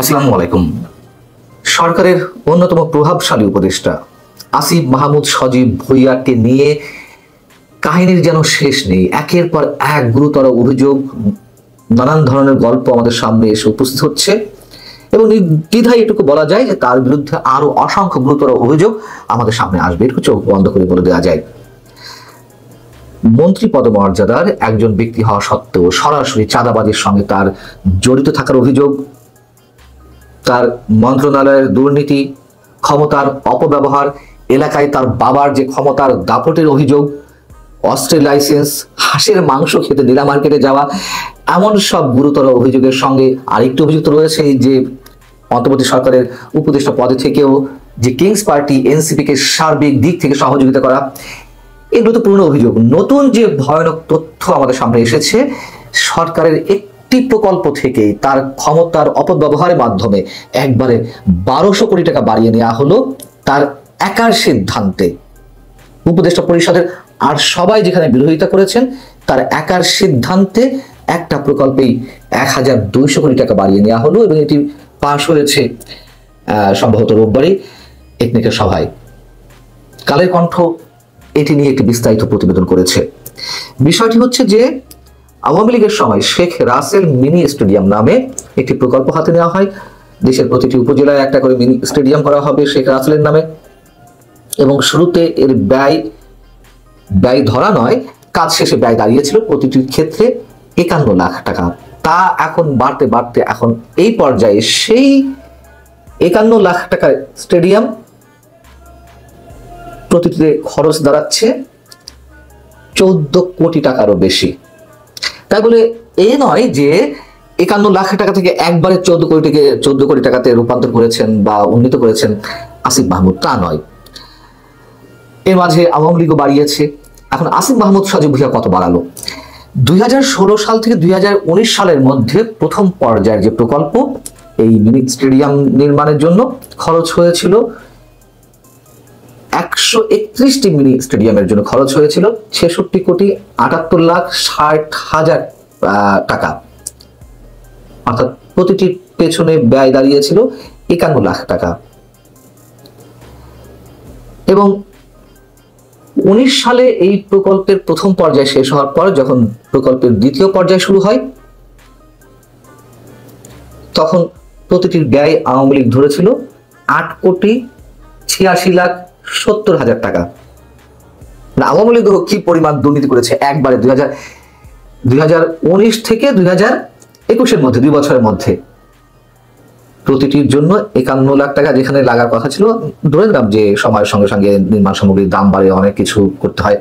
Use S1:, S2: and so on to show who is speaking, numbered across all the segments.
S1: আসসালামু আলাইকুম। সরকারের অন্যতম প্রভাবশালী উপদেষ্টা আসিফ মাহমুদ সজীব ভুঁইয়াকে নিয়ে কাহিনীর যেন শেষ নেই। একের পর এক গুরুতর অভিযোগ, নানান ধরনের গল্প আমাদের সামনে এসে উপস্থিত হচ্ছে এবং নির্দ্বিধায় এটুকু বলা যায় যে তার বিরুদ্ধে আরো অসংখ্য গুরুতর অভিযোগ আমাদের সামনে আসবে। এটুকু চোখ বন্ধ করে বলে দেওয়া যায়। মন্ত্রী পদমর্যাদার একজন ব্যক্তি হওয়া সত্ত্বেও সরাসরি চাঁদাবাজির সঙ্গে তার জড়িত থাকার অভিযোগ, তার মন্ত্রণালয়ের দুর্নীতি, ক্ষমতার অপব্যবহার, এলাকায় তার বাবার যে ক্ষমতার দাপটের অভিযোগ, অস্ত্রের লাইসেন্স, হাঁসের মাংস খেতে নীলা মার্কেটে যাওয়া, এমন সব গুরুতর অভিযোগের সঙ্গে আরেকটি অভিযোগ রয়েছে যে অন্তর্বর্তী সরকারের উপদেষ্টা পদে থেকেও যে কিংস পার্টি এনসিপিকে সার্বিক দিক থেকে সহযোগিতা করা, এগুলো তো পুরনো অভিযোগ। নতুন যে ভয়ানক তথ্য আমাদের সামনে এসেছে, সরকারের একটি প্রকল্প থেকে তার ক্ষমতার অপব্যবহারের মাধ্যমে একবারে 1200 কোটি টাকা বাড়িয়ে নেওয়া হলো তার একার সিদ্ধান্তে। উপদেষ্টা পরিষদের আর সবাই যেখানে বিরোধিতা করেছেন, তার একার সিদ্ধান্তে একটা প্রকল্পেই 1200 কোটি টাকা বাড়িয়ে নেওয়া হলো এবং এটি পাশ হয়েছে সম্ভবত রোববারই টেকনিক্যাল সভায়। কালের কণ্ঠ এটি নিয়ে একটি বিস্তারিত প্রতিবেদন করেছে। বিষয়টি হচ্ছে যে আওয়ামী লীগের সময় শেখ রাসেল মিনি স্টেডিয়াম নামে একটি প্রকল্প হাতে নেওয়া হয়। দেশের প্রতিটি উপজেলায় একটা করে মিনি স্টেডিয়াম করা হবে শেখ রাসেলের নামে এবং শুরুতে এর ব্যয় ধরা নয়, কাজ শেষে ব্যয় দাঁড়িয়েছিল প্রতিটি ক্ষেত্রে 51 লাখ টাকা। তা এখন বাড়তে বাড়তে এখন এই পর্যায়ে সেই 51 লাখ টাকার স্টেডিয়াম প্রতিটিতে খরচ দাঁড়াচ্ছে 14 কোটি টাকারও বেশি। তাই বলে এ নয় যে 51 লাখ টাকা থেকে একবারে 14 কোটি টাকাতে রূপান্তর করেছেন বা উন্নীত করেছেন আসিফ মাহমুদ, তা নয়। এর মাঝে আওয়ামী লীগও বাড়িয়েছে। এখন আসিফ মাহমুদ সজীব ভুঁইয়া কত বাড়ালো? 2016 সাল থেকে 2019 সালের মধ্যে প্রথম পর্যায়ের যে প্রকল্প, এই মিনি স্টেডিয়াম নির্মাণের জন্য খরচ হয়েছিল 131টি মিনি স্টেডিয়ামের জন্য খরচ হয়েছিল 66,78,60,000 টাকা। অর্থাৎ প্রতিটি পেছনে ব্যয় দাঁড়িয়েছিল 51 লাখ টাকা। এবং 19 সালে এই প্রকল্পের প্রথম পর্যায় শেষ হওয়ার পর যখন প্রকল্পের দ্বিতীয় পর্যায় শুরু হয়, তখন প্রতিটির ব্যয় আওয়ামী লীগ ধরেছিল 8,86,70,000 টাকা। আওয়ামী লীগ কি পরিমাণ দুর্নীতি করেছে একবারে 2019 থেকে 2021-এর মধ্যে, 2 বছরের মধ্যে প্রতিটির জন্য 51 লাখ টাকা যেখানে লাগার কথা ছিল, ধরে নিলাম যে সময়ের সঙ্গে সঙ্গে নির্মাণ সামগ্রীর দাম বাড়ে, অনেক কিছু করতে হয়,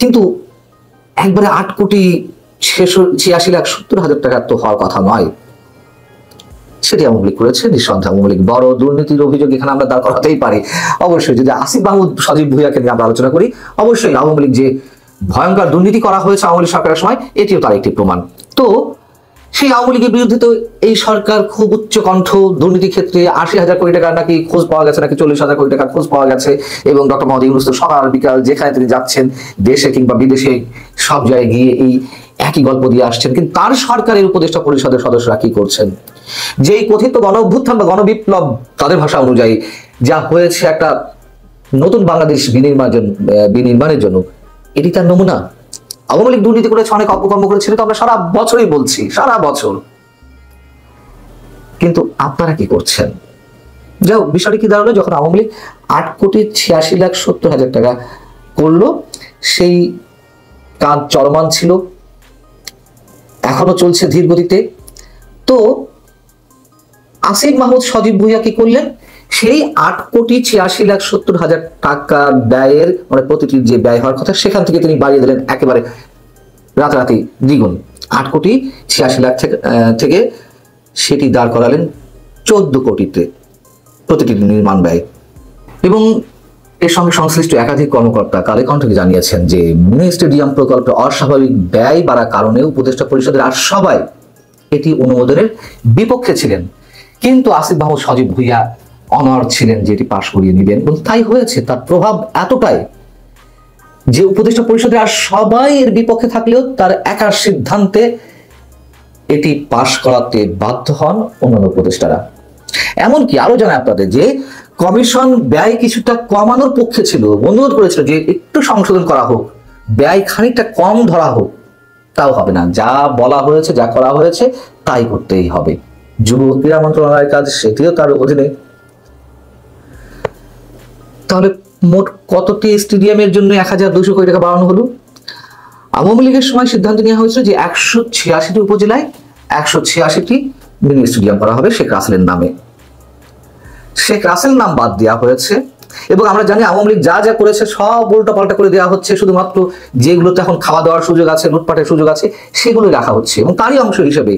S1: কিন্তু একবারে 8,86,70,000 টাকা তো হওয়ার কথা নয়। সেটি আওয়ামী লীগ করেছে। নিঃসন্দেহে আওয়ামী লীগ বড় দুর্নীতির অভিযোগ এখানে আমরা দাঁড় করাতেই পারি। অবশ্যই যদি আসিফ মাহমুদ সজীব ভুঁইয়াকে নিয়ে আমরা আলোচনা করি, অবশ্যই আওয়ামী লীগ যে ভয়ঙ্কর দুর্নীতি করা হয়েছে আওয়ামী লীগ সরকারের সময়, এটিও তার একটি প্রমাণ। তো সেই আওয়ামী লীগের বিরুদ্ধে তো এই সরকার খুব উচ্চ কণ্ঠ, দুর্নীতির ক্ষেত্রে 80,000 কোটি টাকার নাকি খোঁজ পাওয়া গেছে, নাকি 40,000 কোটি টাকার খোঁজ পাওয়া গেছে এবং ডক্টর মোহাম্মদ ইউনূস সকাল বিকাল যেখানে তিনি যাচ্ছেন, দেশে কিংবা বিদেশে, সব জায়গায় গিয়ে এই একই গল্প দিয়ে আসছেন। কিন্তু তার সরকারের উপদেষ্টা পরিষদের সদস্যরা কি করছেন? যেই কথিত গণ অভ্যুত্থান বা গণবিপ্লব, তাদের ভাষা অনুযায়ী যা হয়েছে একটা নতুন বাংলাদেশ বিনির্মাণের জন্য, এটি তার নমুনা। আওয়ামী লীগ দুর্নীতি করেছে, অনেক অপকর্ম করেছিল, তো আমরা সারা বছরই বলছি, সারা বছর। কিন্তু আপনারা কি করছেন? যাও, বিষয়টি কি দাঁড়ালো, যখন আওয়ামী লীগ 8,86,70,000 টাকা করলো, সেই কাজ চলমান ছিল, এখনো চলছে ধীর গতিতে। তো আসিফ মাহমুদ সজীব ভুঁইয়া কি করলেন? সেই 8,86,70,000 টাকা ব্যয়ের, মানে প্রতিটির যে ব্যয় হওয়ার কথা, সেখান থেকে তিনি বাড়িয়ে দিলেন একেবারে রাতারাতি দ্বিগুণ। 8,86,00,000 থেকে সেটি দাঁড় করালেন 14 কোটিতে প্রতিটি নির্মাণ ব্যয়। এবং এর সঙ্গে সংশ্লিষ্ট একাধিক কর্মকর্তা কালের কণ্ঠকে জানিয়েছেন যে মিনি স্টেডিয়াম প্রকল্পে অস্বাভাবিক ব্যয় বাড়ার কারণে উপদেষ্টা পরিষদের আর সবাই এটি অনুমোদনের বিপক্ষে ছিলেন। কিন্তু আসিফ মাহমুদ সজীব ভুঁইয়া অনড় ছিলেন যে এটি পাশ করিয়ে নেবেন, এবং তাই হয়েছে। তার প্রভাব এতটাই যে উপদেষ্টা পরিষদের আর সবাই এর বিপক্ষে থাকলেও তার একার সিদ্ধান্তে এটি পাশ করাতে বাধ্য হন অন্যান্য উপদেষ্টারা। এমনকি আরো জানাই আপনাদের যে কমিশন ব্যয় কিছুটা কমানোর পক্ষে ছিল, অনুরোধ করেছিল যে একটু সংশোধন করা হোক, ব্যয় খানিকটা কম ধরা হোক। তাও হবে না, যা বলা হয়েছে, যা করা হয়েছে তাই করতেই হবে। যুব ক্রীড়া মন্ত্রণালয়ের কাজ, সেটিও তার অধীনে। তাহলে মোট কতটি স্টেডিয়ামের জন্য 1200 কোটি টাকা বাড়ানো হলো? আওয়ামী লীগের সময় সিদ্ধান্ত নেওয়া হয়েছিল যে 186টি উপজেলায় 186টি মিনি স্টেডিয়াম করা হবে শেখ রাসেলের নামে। শেখ রাসেল নাম বাদ দেওয়া হয়েছে এবং আমরা জানি আওয়ামী লীগ যা যা করেছে সব উল্টা পাল্টা করে দেওয়া হচ্ছে। শুধুমাত্র যেগুলোতে এখন খাওয়া দাওয়ার সুযোগ আছে, লুটপাটের সুযোগ আছে, সেগুলোই রাখা হচ্ছে। এবং তারই অংশ হিসেবে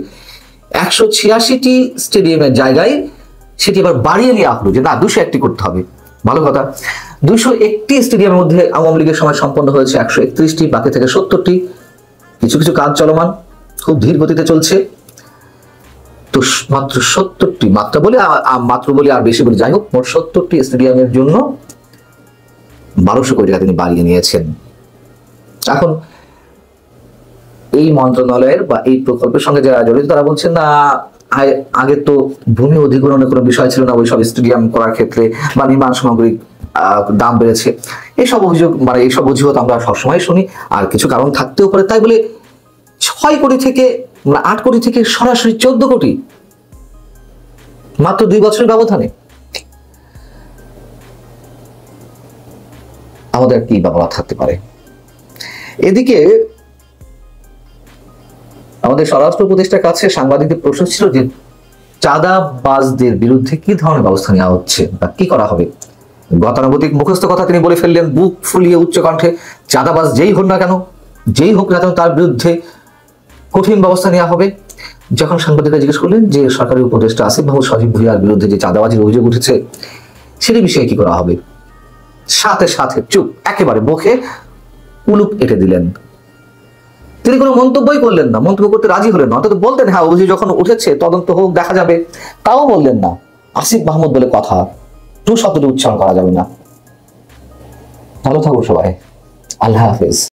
S1: 186টি স্টেডিয়ামের জায়গায় সেটি আবার বাড়িয়ে নেওয়া হলো যে না, 201টি করতে হবে। ভালো কথা। 201টি স্টেডিয়ামের মধ্যে আওয়ামী লীগের সময় সম্পন্ন হয়েছে 131টি, বাকি থেকে 70টি। কিছু কিছু কাজ চলমান, খুব ধীর গতিতে চলছে। তো মাত্র 70টি, মাত্র বলি আর বেশি বলি, যাই হোক, মোট 70টি স্টেডিয়ামের জন্য 1200 কোটি টাকা তিনি বাড়িয়ে নিয়েছেন। এখন এই মন্ত্রণালয়ের বা এই প্রকল্পের সঙ্গে যারা জড়িত তারা বলছেন না, আগে তো ভূমি অধিগ্রহণের কোনো বিষয় ছিল না ওই সব স্টেডিয়াম করার ক্ষেত্রে, বা নির্মাণ সামগ্রীর দাম বেড়েছে। এইসব অভিযোগ, এইসব অজুহাত আমরা সবসময় শুনি, আর কিছু কারণ থাকতেও পারে। তাই বলে 6 কোটি থেকে 8 কোটি থেকে সরাসরি 14 কোটি মাত্র 2 বছরের ব্যবধানে, আমাদের কি ব্যবহার থাকতে পারে? এদিকে আমাদের স্বরাষ্ট্র উপদেষ্টার কাছে সাংবাদিকদের প্রশ্ন ছিল যে চাঁদাবাজদের বিরুদ্ধে কি ধরনের ব্যবস্থা নেওয়া হচ্ছে বা কি করা হবে। গতানুগতিক মুখস্থ কথা তিনি বলে ফেললেন বুক ফুলিয়ে উচ্চ কণ্ঠে, চাঁদাবাজ যেই হোক না কেন, তার বিরুদ্ধে কঠিন ব্যবস্থা নেওয়া হবে। যখন সাংবাদিকরা জিজ্ঞেস করলেন যে সরকারি উপদেষ্টা আসিফ মাহমুদ সজীব ভুঁইয়ার বিরুদ্ধে যে চাঁদাবাজির অভিযোগ উঠেছে সেটি বিষয়ে কি করা হবে, সাথে সাথে চুপ, একেবারে মুখে উলুপ এঁটে দিলেন। তিনি কোনো মন্তব্যই করলেন না, মন্তব্য করতে রাজি হলেন না। অন্তত বলতেন হ্যাঁ অভিযোগ যখন উঠেছে তদন্ত হোক, দেখা যাবে, তাও বললেন না। আসিফ মাহমুদ বলে কথা, টু শব্দটি উচ্চারণ করা যাবে না। ভালো থাকো সবাই, আল্লাহ হাফেজ।